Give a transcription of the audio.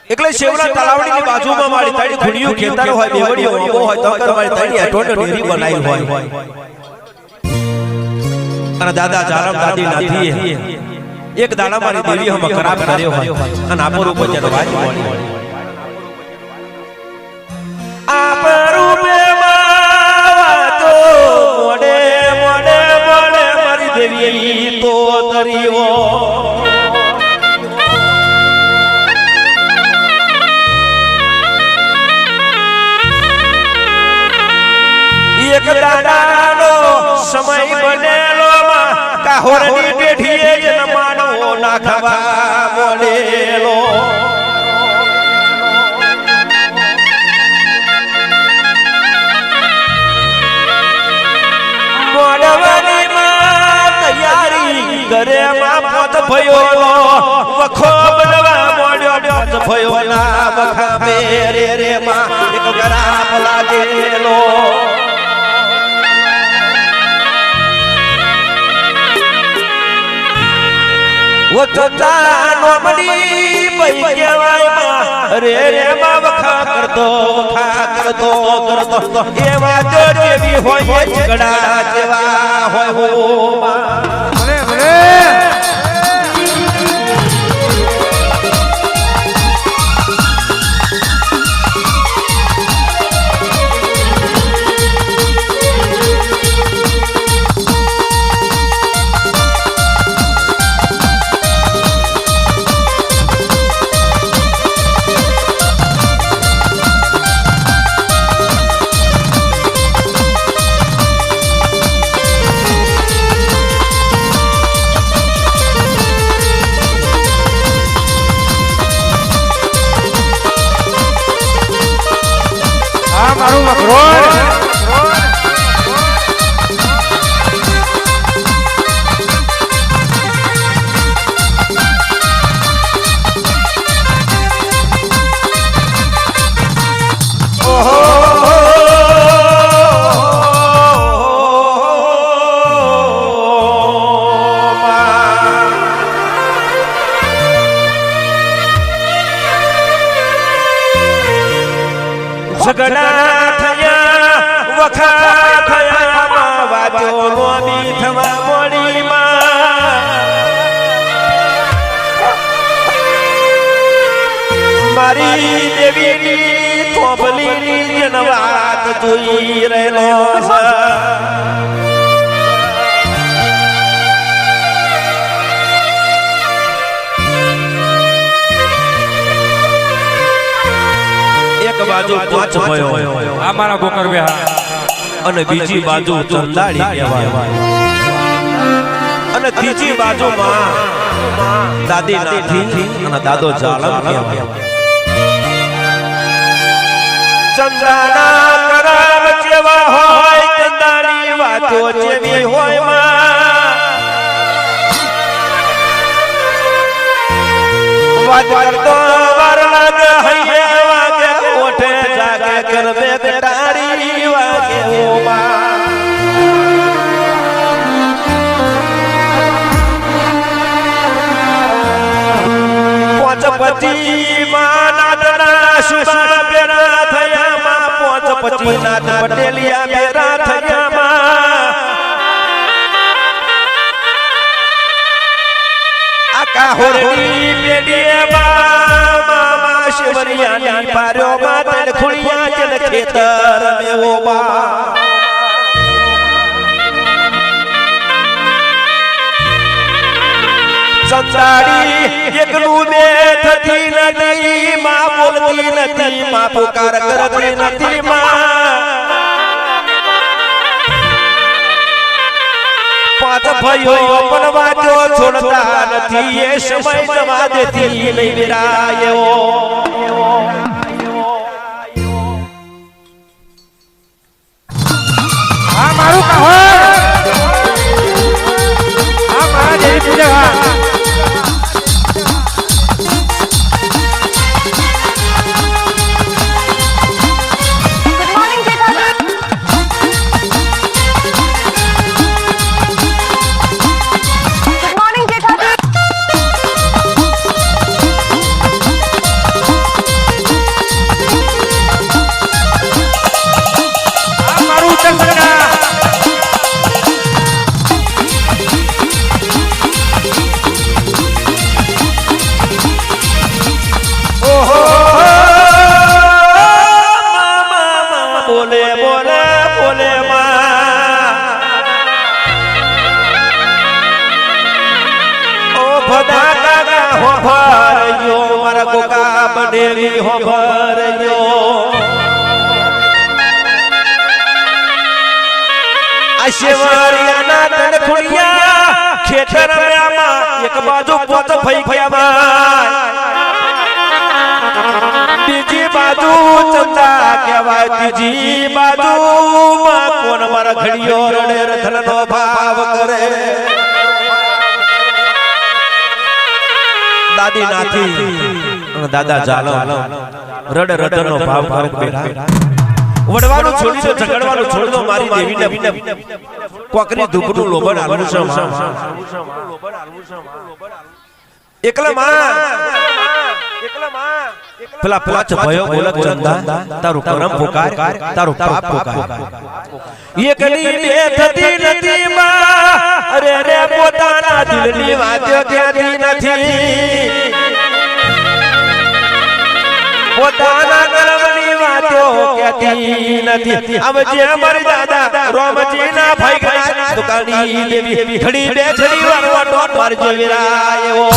એટલે શેવડા તલાવડીની બાજુમાં મારી તારી ધુણીઓ ખેતર હોય બેવડીઓ ઓબો હોય તો કર મારી તારી અટોટો ડેરી બનાવી હોય અને દાદા જારમ દાદી નથી એક દાડા મારી દેવી હમ ખરાબ કર્યો હોય અને આપો રૂપ જતો વાત મળી આપો રૂપે વાતો મોડે મોડે મોડે મારી દેવી તો તરીવો એક દાડાનો સમય બનેલો કાહોરની પેઠીએ જન્માનો નાખવા બોલેલો મોડવાની માં તૈયારી ઘરે માં પોત ભયોલો વખો બનવા મોડ્યો પોત ભયો ના વખા મેરે રે માં એક ગરાપ લાગેલો वो चचा नोमडी पई केवाय रे रे मा वखा करतो एवा जो जेवी होय झगड़ा जेवा होय हो अरे अरे મારું મકરોડ झगड़ा थया वखा थया मा वाजो लोमी थवा मोड़ी मारी देवी ની તોબલીની જનવાત જોઈ રહેલો બાજુ પાંચ ભયો આ મારા ગોકર બેહા અને બીજી બાજુ ચંદાડી કહેવાય અને ત્રીજી બાજુ માં દાદી નાથી અને દાદો જાલમ કહેવાય ચંદાના કરામ જેવા હોય ચંદાની વાતો જેવી હોય માં વાત કરતો વાર લાગે હૈયા ઓઠે જાગે કરવે કટારી વાગે ઓમાં પોચપતિ માં નાદના શુભા બેરા થયા માં પોચપતિ નાદ પટેલિયા બેરા થયા માં આકા હોરની બેડીએ માં શિવરિયાની પાર્યો માતર ખુણિયા જલ ખેતર મેવો બા સંસાડી એકલું બે થતી નથી માં બોલતી નથી માં પુકાર કરતી નથી માં પાંચ ભાઈઓ પણ વાજો છોડતા નથી એ સમય જવા દેતી નહીં વિરાયો આ મારું કહો આ મારા દેવી પૂજા બનેલી હો ભરજો આ શેવરિયાના તણખુડિયા ખેતર મેમાં એક બાજુ પોત ભઈ ગયા બીજી બાજુ ચંદા કહેવાય ત્રીજી બાજુમાં કોણ મારા ઘડીઓ રડે રથનનો ભાવ કરે દાદી નાથી દાદા જાલો રડ રડનો ભાવ કરે બેઠા વડવાનું છોડી દો ઝઘડવાનું છોડી દો મારી દેવીને કોકરી ધૂપનું લોબણ આલું છે એકલા માં પેલા પાંચ ભયો બોલક ચંદા તારું કરમ પુકાર તારું પાપ પુકાર એકલી બે થતી નથી માં અરે રે પોતાના દિલની વાતો કહેતી નથી પોતાના કર્મની વાતો કહેતી નથી હવે જે અમારી દાદા રોમજીના ભાઈ ગણા દુકાની દેવી ઘડી બે છડી વારવા ટોટ મારજો વીરા એવો